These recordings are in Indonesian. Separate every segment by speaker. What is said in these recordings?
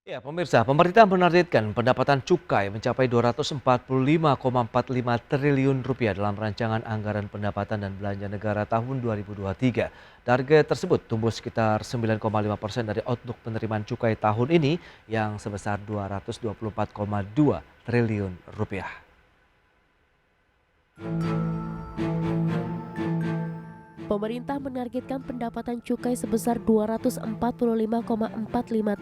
Speaker 1: Ya, pemirsa, pemerintah menargetkan pendapatan cukai mencapai 245,45 triliun rupiah dalam rancangan anggaran pendapatan dan belanja negara tahun 2023. Target tersebut tumbuh sekitar 9,5% dari outlook penerimaan cukai tahun ini yang sebesar 224,2 triliun rupiah.
Speaker 2: Pemerintah menargetkan pendapatan cukai sebesar 245,45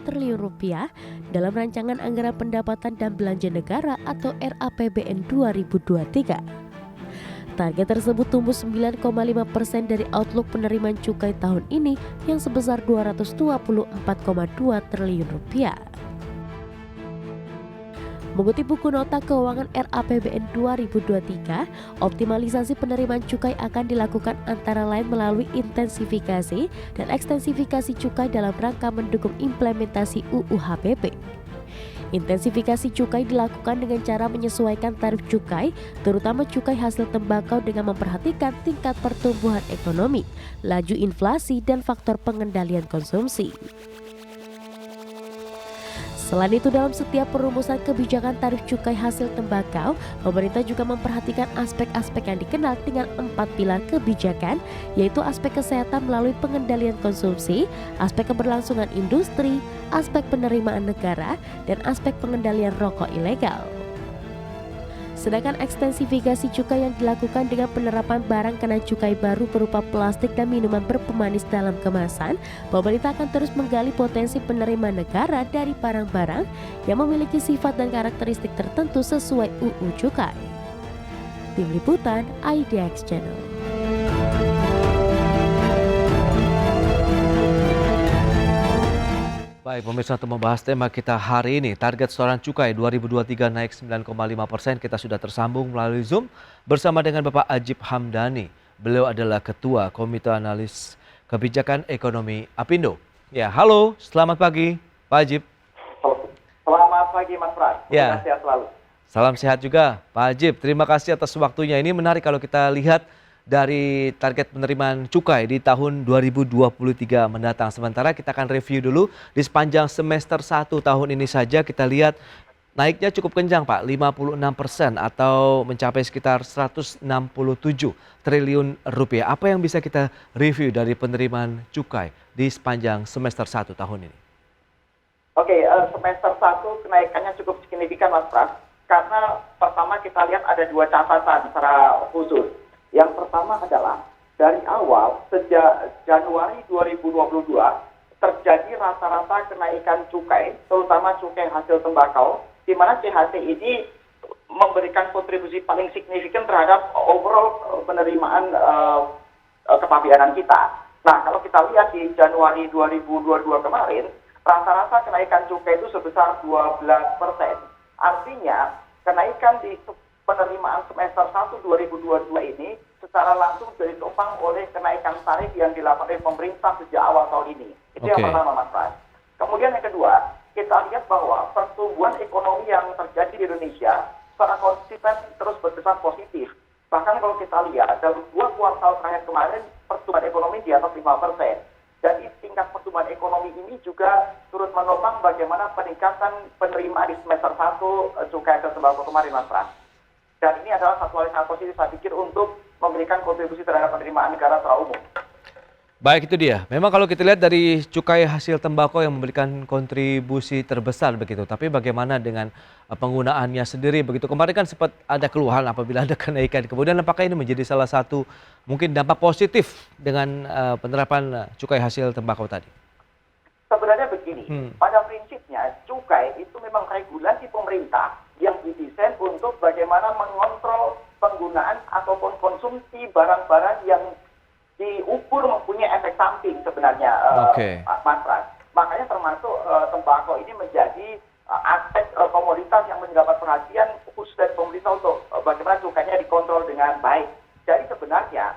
Speaker 2: triliun rupiah dalam rancangan anggaran pendapatan dan belanja negara atau RAPBN 2023. Target tersebut tumbuh 9,5% dari outlook penerimaan cukai tahun ini yang sebesar 224,2 triliun rupiah. Mengutip buku nota keuangan RAPBN 2023, optimalisasi penerimaan cukai akan dilakukan antara lain melalui intensifikasi dan ekstensifikasi cukai dalam rangka mendukung implementasi UU HPP. Intensifikasi cukai dilakukan dengan cara menyesuaikan tarif cukai, terutama cukai hasil tembakau dengan memperhatikan tingkat pertumbuhan ekonomi, laju inflasi, dan faktor pengendalian konsumsi. Selain itu, dalam setiap perumusan kebijakan tarif cukai hasil tembakau, pemerintah juga memperhatikan aspek-aspek yang dikenal dengan 4 pilar kebijakan, yaitu aspek kesehatan melalui pengendalian konsumsi, aspek keberlangsungan industri, aspek penerimaan negara, dan aspek pengendalian rokok ilegal. Sedangkan ekstensifikasi cukai yang dilakukan dengan penerapan barang kena cukai baru berupa plastik dan minuman berpemanis dalam kemasan, pemerintah akan terus menggali potensi penerimaan negara dari barang-barang yang memiliki sifat dan karakteristik tertentu sesuai UU Cukai. Tim Liputan IDX Channel.
Speaker 1: Baik, pemirsa, untuk membahas tema kita hari ini, target setoran cukai 2023 naik 9,5%. Kita sudah tersambung melalui Zoom bersama dengan Bapak Ajib Hamdani. Beliau adalah Ketua Komite Analis Kebijakan Ekonomi Apindo. Ya, halo, selamat pagi, Pak Ajib.
Speaker 3: Selamat pagi, Mas Pras.
Speaker 1: Ya,
Speaker 3: Sehat selalu.
Speaker 1: salam sehat juga, Pak Ajib. Terima kasih atas waktunya. Ini menarik kalau kita lihat dari target penerimaan cukai di tahun 2023 mendatang. Sementara kita akan review dulu di sepanjang semester 1 tahun ini saja kita lihat naiknya cukup kencang, Pak, 56% atau mencapai sekitar 167 triliun rupiah. Apa yang bisa kita review dari penerimaan cukai di sepanjang semester 1 tahun ini?
Speaker 3: Oke, semester 1 kenaikannya cukup signifikan, Mas Pras. Karena pertama kita lihat ada dua catatan secara khusus. Yang pertama adalah dari awal sejak Januari 2022 terjadi rata-rata kenaikan cukai, terutama cukai hasil tembakau, di mana CHT ini memberikan kontribusi paling signifikan terhadap overall penerimaan kepabeanan kita. Nah, kalau kita lihat di Januari 2022 kemarin, rata-rata kenaikan cukai itu sebesar 12%. Artinya, kenaikan di penerimaan semester 1 2022 ini secara langsung sudah ditopang oleh kenaikan tarif yang dilakukan oleh pemerintah sejak awal tahun ini. Itu yang pertama, Mas Pras. Kemudian yang kedua, kita lihat bahwa pertumbuhan ekonomi yang terjadi di Indonesia secara konsisten terus berkesan positif. Bahkan kalau kita lihat dalam 2 kuartal terakhir kemarin, pertumbuhan ekonomi di atas 5%. Dan tingkat pertumbuhan ekonomi ini juga turut menopang bagaimana peningkatan penerimaan di semester 1 cukai hasil tembakau kemarin, Mas Pras. Dan ini adalah satu hal yang sangat positif saya pikir untuk memberikan kontribusi terhadap penerimaan negara secara umum.
Speaker 1: Baik, itu dia. Memang kalau kita lihat dari cukai hasil tembakau yang memberikan kontribusi terbesar begitu. Tapi bagaimana dengan penggunaannya sendiri begitu? Kemarin kan sempat ada keluhan apabila ada kenaikan. Kemudian apakah ini menjadi salah satu mungkin dampak positif dengan penerapan cukai hasil tembakau tadi?
Speaker 3: Sebenarnya begini, pada prinsipnya cukai itu memang regulasi pemerintah yang didesain untuk bagaimana mengontrol penggunaan ataupun konsumsi barang-barang yang diukur mempunyai efek samping sebenarnya, Mas Pras. Makanya termasuk tembakau ini menjadi aspek komoditas yang mendapat perhatian khusus dari pemerintah untuk bagaimana cukainya dikontrol dengan baik. Jadi sebenarnya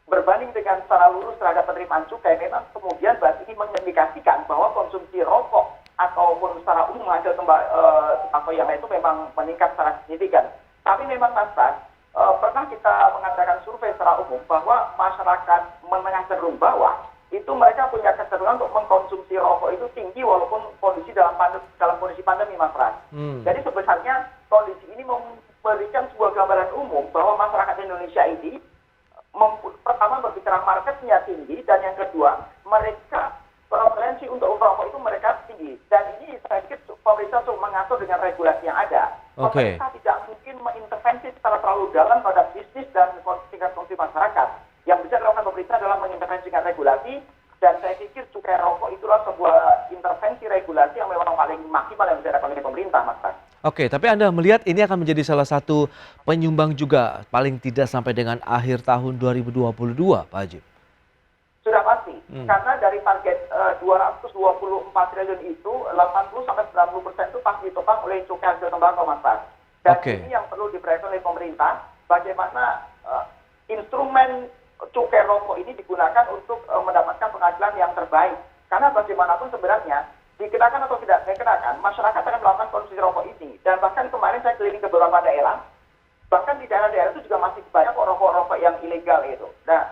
Speaker 3: berbanding dengan secara lurus terhadap penerimaan cukai, memang kemudian bahas ini mengindikasikan bahwa konsumsi rokok ataupun secara umum hasil tembakau yang lain itu memang meningkat secara signifikan. Tapi memang, Mas Pras, pernah kita mengadakan survei secara umum bahwa masyarakat menengah cenderung bawah itu mereka punya kecenderungan untuk mengkonsumsi rokok itu tinggi walaupun kondisi dalam kondisi pandemi, Mas Pras. Jadi sebenarnya kondisi ini memberikan sebuah gambaran umum bahwa masyarakat Indonesia ini pertama berbicara marketnya tinggi, dan yang kedua mereka preferensi untuk rokok itu mereka tinggi, dan ini saya pikir pemerintah untuk mengatur dengan regulasi yang ada. Pemerintah tidak mungkin mengintervensi secara terlalu dalam pada bisnis dan tingkat konsumsi masyarakat. Yang bisa dilakukan pemerintah adalah mengintervensikan regulasi, dan saya pikir cukai rokok itulah sebuah intervensi regulasi yang memang paling maksimal yang bisa dilakukan oleh pemerintah, Mas Pras.
Speaker 1: Oke, tapi Anda melihat ini akan menjadi salah satu penyumbang juga paling tidak sampai dengan akhir tahun 2022, Pak Hajib?
Speaker 3: Sudah pasti, karena dari target 224 triliun itu 80-90% itu pasti ditopang oleh cukai hasil tembakau, Mas Pras. Dan ini yang perlu diperhatikan oleh pemerintah, bagaimana instrumen cukai rokok ini digunakan untuk mendapatkan penghasilan yang terbaik. Karena bagaimanapun sebenarnya dikenakan atau tidak dikenakan, masyarakat akan melakukan konsumsi rokok ini. Dan bahkan kemarin saya keliling ke beberapa daerah, bahkan di daerah-daerah itu juga masih banyak rokok-rokok yang ilegal itu. Nah,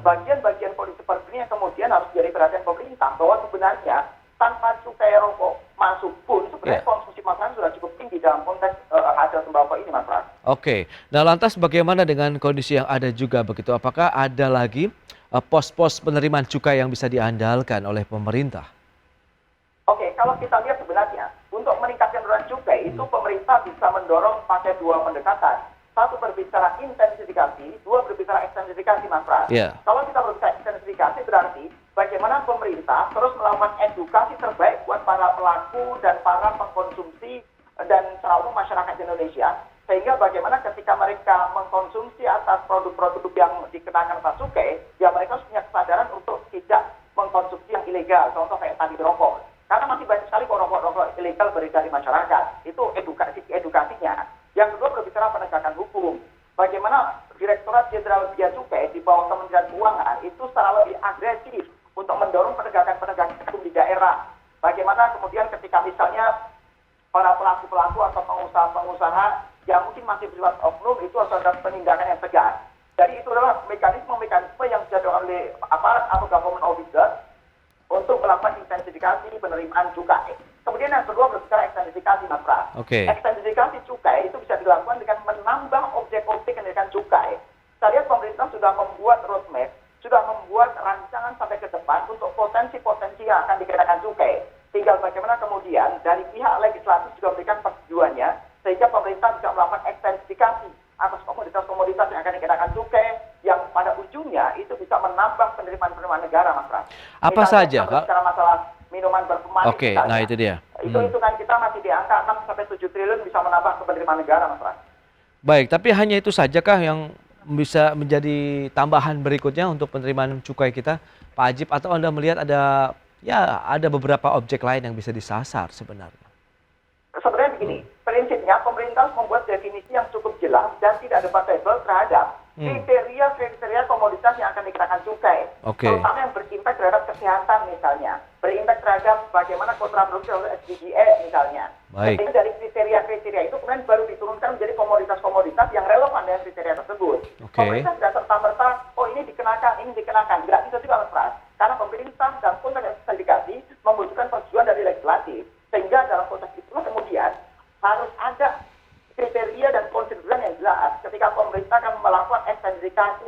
Speaker 3: bagian-bagian polisi seperti ini yang kemudian harus jadi perhatian pemerintah, bahwa sebenarnya tanpa cukai rokok masuk pun sebenarnya konsumsi masyarakat sudah cukup tinggi dalam konteks hasil tembakau ini, Mas Pras.
Speaker 1: Oke, nah lantas bagaimana dengan kondisi yang ada juga begitu? Apakah ada lagi pos-pos penerimaan cukai yang bisa diandalkan oleh pemerintah?
Speaker 3: Oke, kalau kita lihat sebenarnya untuk meningkatkan penerimaan cukai itu pemerintah bisa mendorong pakai dua pendekatan. Satu berbicara intensifikasi, dua berbicara ekstensifikasi, Mas Pras. Kalau kita berbicara ekstensifikasi berarti bagaimana pemerintah terus melakukan edukasi terbaik buat para pelaku dan para pengkonsumsi dan secara umum masyarakat Indonesia, sehingga bagaimana ketika mereka mengkonsumsi atas produk-produk yang dikenakan atas cukai, ya mereka harus punya kesadaran untuk tidak mengkonsumsi yang ilegal, contoh kayak tadi rokok. Karena masih banyak sekali rokok-rokok ilegal beredar di masyarakat. Itu edukasinya. Yang kedua berbicara penegakan hukum. Bagaimana Direktorat Jenderal Bea Cukai di bawah Kementerian Keuangan itu secara lebih agresif untuk mendorong penegakan hukum di daerah. Bagaimana kemudian ketika misalnya para pelaku-pelaku atau pengusaha-pengusaha yang mungkin masih bersifat oknum itu harus ada penindakan yang tegas. Jadi itu adalah mekanisme-mekanisme yang dilakukan oleh aparat atau government officer untuk melakukan intensifikasi penerimaan cukai. Kemudian yang kedua berbicara ekstensifikasi, Mas Pras. Ekstensifikasi cukai itu bisa dilakukan dengan menambah objek-objek kenaikan cukai. Saya lihat pemerintah sudah membuat roadmap, sudah membuat rancangan sampai ke depan untuk potensi-potensi yang akan dikenakan cukai. Tinggal bagaimana kemudian dari pihak legislatif juga memberikan persetujuannya, sehingga pemerintah bisa melakukan ekstensifikasi atas komoditas-komoditas yang akan dikenakan cukai, yang pada ujungnya itu bisa menambah penerimaan negara, Mas Pras.
Speaker 1: Apa saja, Kak?
Speaker 3: Bicara masalah minuman berpemanis.
Speaker 1: Nah itu dia.
Speaker 3: Hitung-hitungan kita masih di angka 6-7 triliun bisa menambah penerimaan negara, Mas Pras.
Speaker 1: Baik, tapi hanya itu sajakah yang bisa menjadi tambahan berikutnya untuk penerimaan cukai kita, Pak Hajib? Atau Anda melihat ada beberapa objek lain yang bisa disasar sebenarnya?
Speaker 3: Sebenarnya begini, prinsipnya pemerintah harus membuat definisi yang cukup jelas dan tidak debatable terhadap kriteria komoditas yang akan dikenakan cukai. Terutama yang berimpak terhadap kesehatan misalnya, berimpak terhadap bagaimana kontraproduksi oleh SDGs misalnya. Jadi dari kriteria-kriteria itu kemudian baru diturunkan menjadi komoditas-komoditas yang relevan dengan kriteria tersebut. Pemerintah tidak serta-merta, ini dikenakan. Tidak bisa juga, Mas Pras. Karena pemerintah dalam konteks ekstensifikasi membutuhkan persetujuan dari legislatif. Sehingga dalam konteks itulah kemudian harus ada kriteria dan konsideran yang jelas ketika pemerintah akan melakukan ekstensifikasi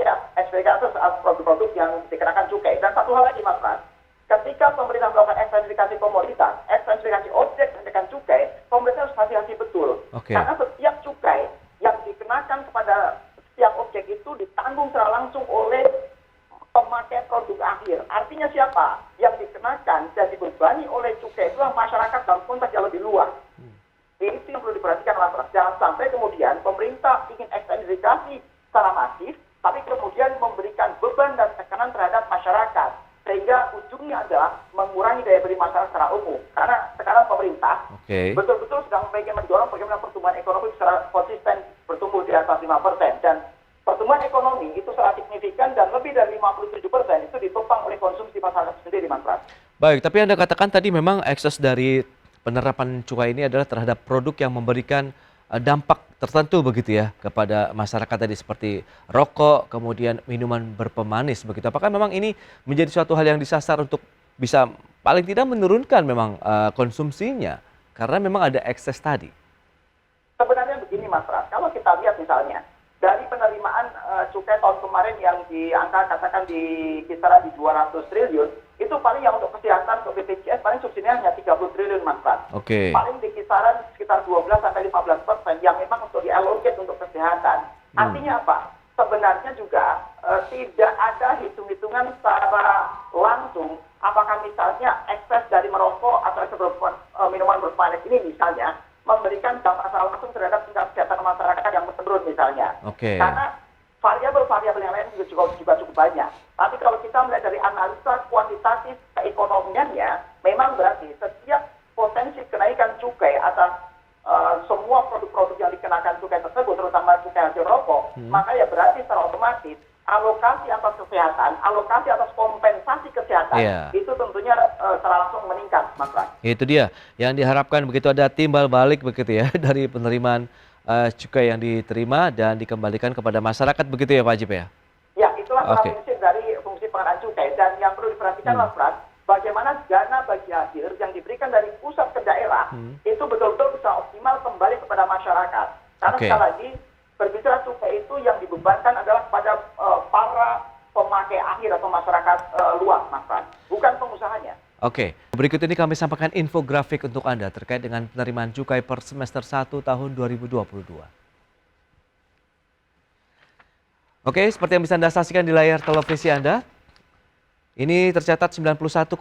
Speaker 3: produk-produk yang dikenakan cukai. Dan satu hal lagi, Mas Pras, ketika pemerintah melakukan ekstensifikasi komoditas, ekstensifikasi objek yang dikenakan cukai, pemerintah harus hati-hati betul. Karena setiap cukai yang dikenakan kepada setiap objek itu ditanggung secara langsung oleh pemakai produk akhir. Artinya siapa? Yang dikenakan dan dibebani oleh cukai itulah masyarakat dalam konteks yang lebih luas. Itu yang perlu diperhatikan, Mas Pras. Jangan sampai kemudian pemerintah ingin ekstensifikasi secara masif, tapi kemudian memberikan beban dan tekanan terhadap masyarakat. Sehingga ujungnya adalah mengurangi daya beli masyarakat secara umum. Karena sekarang pemerintah betul-betul sedang mendorong bagaimana pertumbuhan ekonomi secara konsisten bertumbuh di atas 5%. Dan pertumbuhan ekonomi itu secara signifikan dan lebih dari 57% itu ditopang oleh konsumsi masyarakat sendiri, Mas Pras.
Speaker 1: Baik, tapi Anda katakan tadi memang ekses dari penerapan cukai ini adalah terhadap produk yang memberikan dampak tertentu begitu ya kepada masyarakat tadi seperti rokok, kemudian minuman berpemanis begitu. Apakah memang ini menjadi suatu hal yang disasar untuk bisa paling tidak menurunkan memang konsumsinya karena memang ada ekses tadi?
Speaker 3: Sebenarnya begini Mas Pras, kalau kita lihat misalnya dari penerimaan cukai tahun kemarin yang di angka katakan di kisaran di 200 triliun, itu paling yang untuk kesehatan, untuk BPJS paling subsidinya hanya 30 triliun Mas Pras.
Speaker 1: Oke.
Speaker 3: Paling di kisaran sekitar 12-15% yang memang untuk diallocate untuk kesehatan. Artinya apa? Sebenarnya juga tidak ada hitung-hitungan secara langsung apakah misalnya ekses dari merokok atau ekses minuman berpemanis ini misalnya memberikan dampak secara langsung terhadap tingkat kesehatan masyarakat yang menurun misalnya.
Speaker 1: Oke.
Speaker 3: Karena variabel-variabel yang lain juga cukup banyak. Tapi kalau kita melihat dari analisa kuantitatif keekonomiannya, memang berarti setiap potensi kenaikan cukai atas semua produk-produk yang dikenakan cukai tersebut, terutama cukai hasil rokok, maka ya berarti secara otomatis alokasi atas kesehatan, alokasi atas kompensasi kesehatan, itu tentunya secara langsung meningkat, Mas Ran.
Speaker 1: Itu dia yang diharapkan begitu ada timbal balik begitu ya dari penerimaan cukai yang diterima dan dikembalikan kepada masyarakat begitu ya Pak Ajib ya?
Speaker 3: Ya, itulah prinsip dari fungsi pengenaan cukai. Dan yang perlu diperhatikan Mas Pras, bagaimana dana bagi hasil yang diberikan dari pusat ke daerah itu betul-betul bisa optimal kembali kepada masyarakat. Karena sekali lagi berbicara cukai itu yang dibebankan adalah kepada para pemakai akhir atau masyarakat luas, Mas Pras, bukan pengusahanya.
Speaker 1: Oke, berikut ini kami sampaikan infografik untuk Anda terkait dengan penerimaan cukai per semester 1 tahun 2022. Oke, seperti yang bisa Anda saksikan di layar televisi Anda, ini tercatat 91,4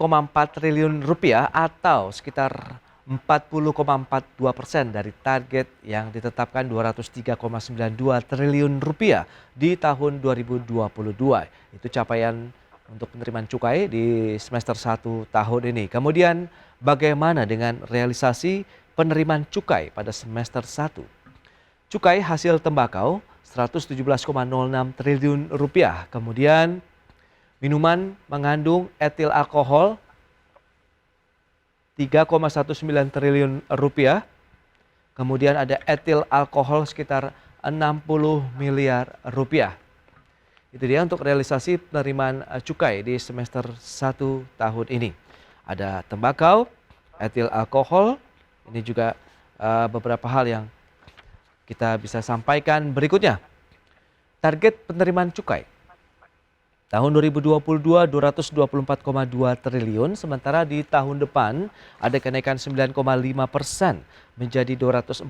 Speaker 1: triliun rupiah atau sekitar 40,42% dari target yang ditetapkan 203,92 triliun rupiah di tahun 2022. Itu capaian untuk penerimaan cukai di semester 1 tahun ini. Kemudian bagaimana dengan realisasi penerimaan cukai pada semester 1? Cukai hasil tembakau 117,06 triliun rupiah. Kemudian minuman mengandung etil alkohol 3,19 triliun rupiah. Kemudian ada etil alkohol sekitar 60 miliar rupiah. Itu dia untuk realisasi penerimaan cukai di semester 1 tahun ini. Ada tembakau, etil alkohol, ini juga beberapa hal yang kita bisa sampaikan berikutnya. Target penerimaan cukai tahun 2022 224,2 triliun, sementara di tahun depan ada kenaikan 9,5% menjadi 245,45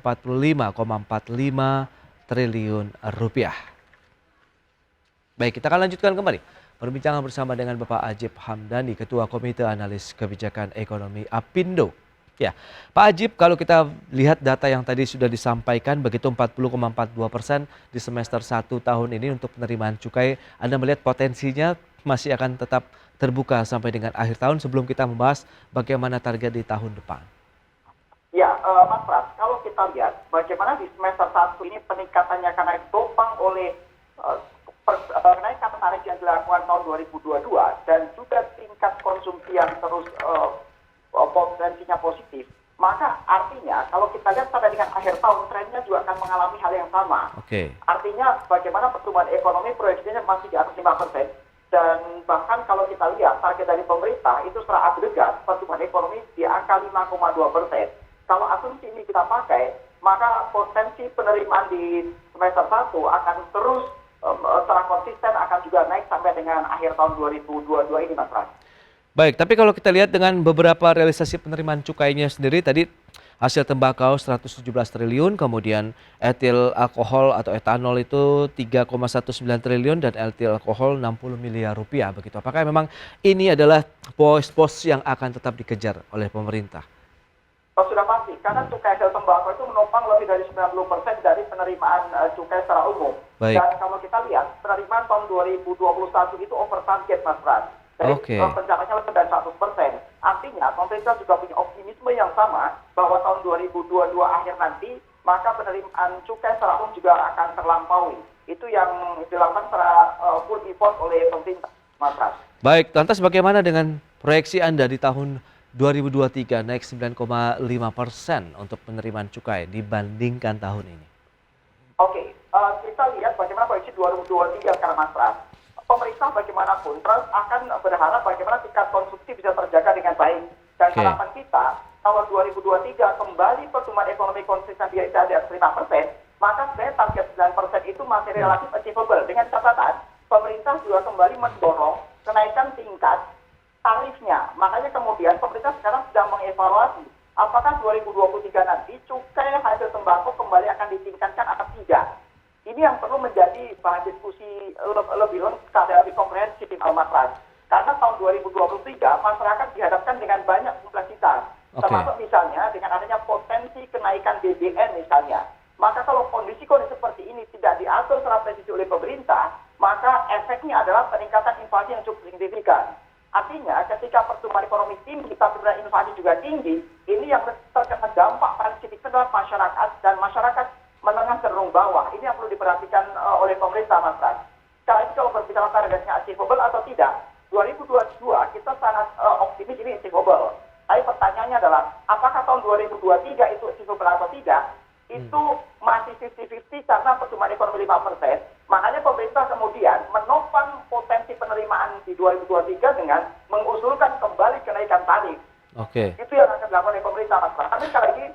Speaker 1: triliun rupiah. Baik, kita akan lanjutkan kembali perbincangan bersama dengan Bapak Ajib Hamdani, Ketua Komite Analis Kebijakan Ekonomi APindo. Ya, Pak Ajib, kalau kita lihat data yang tadi sudah disampaikan begitu 40,42% di semester 1 tahun ini untuk penerimaan cukai, Anda melihat potensinya masih akan tetap terbuka sampai dengan akhir tahun sebelum kita membahas bagaimana target di tahun depan.
Speaker 3: Ya, Mas Pras, kalau kita lihat bagaimana di semester 1 ini peningkatannya karena ditopang oleh kenaikan tarif yang dilakukan tahun 2022 dan juga tingkat konsumsi yang terus potensinya positif, maka artinya kalau kita lihat sampai dengan akhir tahun trennya juga akan mengalami hal yang sama. Artinya bagaimana pertumbuhan ekonomi proyeksinya masih di atas 5%, dan bahkan kalau kita lihat target dari pemerintah itu secara agregat pertumbuhan ekonomi di angka 5,2%. Kalau asumsi ini kita pakai, maka potensi penerimaan di semester 1 akan terus secara konsisten akan juga naik sampai dengan akhir tahun 2022 ini, Mas Ras.
Speaker 1: Baik, tapi kalau kita lihat dengan beberapa realisasi penerimaan cukainya sendiri, tadi hasil tembakau 117 triliun, kemudian etil alkohol atau etanol itu 3,19 triliun dan etil alkohol 60 miliar rupiah begitu. Apakah memang ini adalah pos-pos yang akan tetap dikejar oleh pemerintah?
Speaker 3: Sudah pasti, karena cukai hasil tembakau itu menopang lebih dari 90% dari penerimaan cukai secara umum.
Speaker 1: Baik.
Speaker 3: Dan kalau kita lihat, penerimaan tahun 2021 itu over target, Mas Pras. Jadi pencapaiannya lebih dari 100%. Artinya, pemerintah juga punya optimisme yang sama bahwa tahun 2022 akhir nanti, maka penerimaan cukai secara umum juga akan terlampaui. Itu yang dilakukan secara full effort oleh pemerintah, Mas Pras.
Speaker 1: Baik, lantas bagaimana dengan proyeksi Anda di tahun 2023 naik 9,5% untuk penerimaan cukai dibandingkan tahun ini.
Speaker 3: Oke, kita lihat bagaimana proyeksi 2023 sekarang Mas Pras. Pemerintah bagaimanapun terus akan berharap bagaimana tingkat konsumsi bisa terjaga dengan baik. Dan
Speaker 1: Oke.
Speaker 3: harapan kita tahun 2023 kembali pertumbuhan ekonomi konsisten di atas 5%, maka sebenarnya target 9% itu masih relatif achievable. Dengan catatan, pemerintah juga kembali mendorong kenaikan tingkat tarifnya. Makanya kemudian pemerintah sekarang sedang mengevaluasi apakah 2023 nanti cukai hasil tembakau kembali akan ditingkatkan atau tidak. Ini yang perlu menjadi bahan diskusi lebih lengkap dan lebih komprehensif Mas Pras. Karena tahun 2023 masyarakat dihadapkan dengan banyak kompleksitas.
Speaker 1: Oke.
Speaker 3: Termasuk misalnya dengan adanya potensi kenaikan BBM misalnya. Maka kalau kondisi-kondisi seperti ini tidak diatur secara presisi oleh pemerintah, maka efeknya adalah peningkatan inflasi yang cukup signifikan. Artinya ketika pertumbuhan ekonomi tinggi tapi inflasi juga tinggi, ini yang terkena dampak paling signifikan adalah masyarakat, dan masyarakat menengah cenderung bawah. Ini yang perlu diperhatikan oleh pemerintah, Mas Pras. Sekali lagi kalau berbicara targetnya achievable atau tidak, 2022 kita sangat optimis ini achievable. Tapi pertanyaannya adalah, apakah tahun 2023 itu achievable atau tidak? Itu masih 50-50 karena pertumbuhan ekonomi 5%. Makanya pemerintah kemudian menopang potensi penerimaan di 2023 dengan mengusulkan kembali kenaikan tarif.
Speaker 1: Oke.
Speaker 3: Itu yang akan dilakukan oleh pemerintah, Mas Pras. Tapi sekali lagi,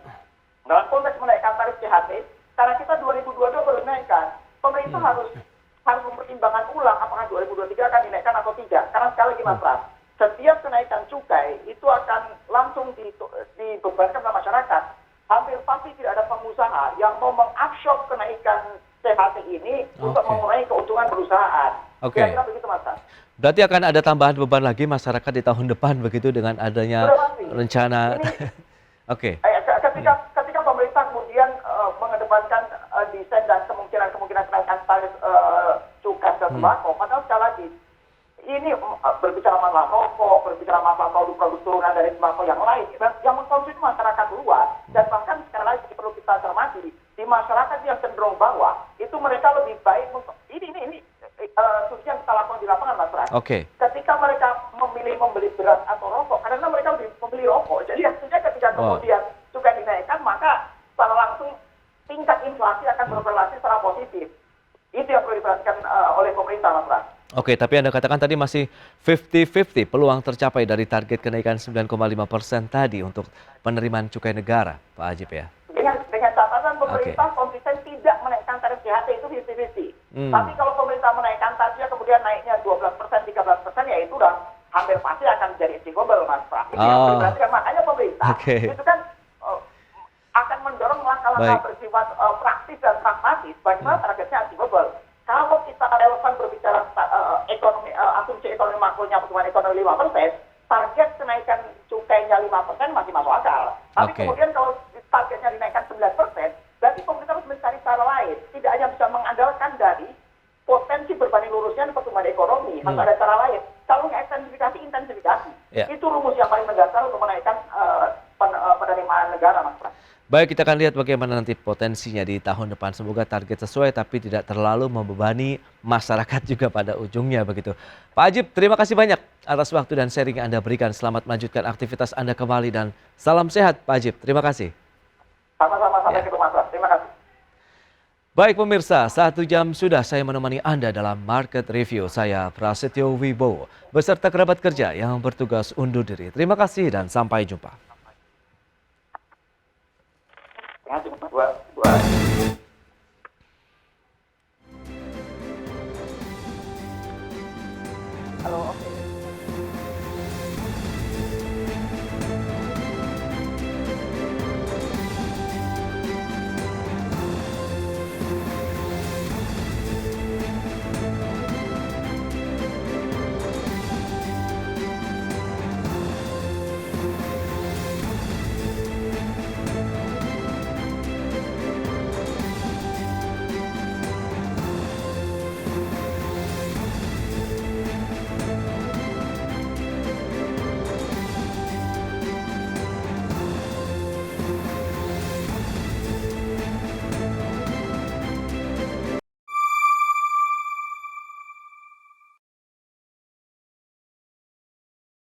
Speaker 3: dalam konteks menaikkan tarif CHT, karena kita 2022 baru dinaikkan, pemerintah harus mempertimbangkan ulang apakah 2023 akan dinaikkan atau tidak. Karena sekali lagi, Mas Pras, setiap kenaikan cukai itu akan langsung dibebankan pada masyarakat. Hampir pasti tidak ada pengusaha yang mau mengabsorb kenaikan CHT ini untuk mengurangi keuntungan perusahaan.
Speaker 1: Oke.
Speaker 3: Kira-kira begitu, Mas Pras.
Speaker 1: Berarti akan ada tambahan beban lagi masyarakat di tahun depan begitu dengan adanya
Speaker 3: Sudah pasti.
Speaker 1: rencana. Oke.
Speaker 3: Ketika pemerintah kemudian mengedepankan desain dan kemungkinan kenaikan tarif cukai tembakau, padahal sekali lagi ini berbicara masalah rokok, berbicara masalah produk-produk turunan dari tembakau yang lain, yang mengkonsumsi masyarakat luas, dan bahkan sekali lagi perlu kita cermati di masyarakat yang cenderung bawah itu mereka lebih baik ini studi yang kita lakukan di lapangan, Mas Pras.
Speaker 1: Oke.
Speaker 3: Ketika mereka memilih membeli beras atau rokok, karena mereka lebih memilih rokok. Jadi artinya ketika kemudian cukai dinaikkan, maka secara langsung tingkat inflasi akan berkorelasi secara positif. Itu yang perlu diperhatikan oleh pemerintah, Mas Pras.
Speaker 1: Oke, tapi Anda katakan tadi masih 50-50 peluang tercapai dari target kenaikan 9,5% tadi untuk penerimaan cukai negara, Pak Ajib ya.
Speaker 3: Dengan catatan pemerintah konsisten tidak menaikkan tarif JHT itu 50-50. Tapi kalau pemerintah menaikkan tarifnya kemudian naiknya 12%, 13%, ya itu udah hampir pasti akan menjadi achievable, Mas Pras. Itu yang perlu diperhatikan. Makanya pemerintah itu kan akan mendorong langkah-langkah bersifat praktis dan pragmatis bagaimana targetnya achievable. Kalau kita relevan berbicara asumsi ekonomi makronya pertumbuhan ekonomi 5%, target kenaikan cukainya 5% masih masuk akal. Tapi kemudian kalau targetnya dinaikkan 9%, berarti pemerintah harus mencari cara lain. Tidak hanya bisa mengandalkan dari potensi berbanding lurusnya pertumbuhan ekonomi, harus ada cara lain. Kalau nggak intensifikasi. Itu rumus yang paling mendasar untuk menaikkan penerimaan negara, Mas Pras.
Speaker 1: Baik, kita akan lihat bagaimana nanti potensinya di tahun depan. Semoga target sesuai tapi tidak terlalu membebani masyarakat juga pada ujungnya begitu. Pak Ajib, terima kasih banyak atas waktu dan sharing yang Anda berikan. Selamat melanjutkan aktivitas Anda kembali dan salam sehat Pak Ajib. Terima kasih.
Speaker 3: Sama-sama, sampai ketemu, Mas Pras. Terima kasih.
Speaker 1: Baik pemirsa, 1 jam sudah saya menemani Anda dalam Market Review. Saya Prasetyo Wibowo beserta kerabat kerja yang bertugas undur diri. Terima kasih dan sampai jumpa.
Speaker 3: Buat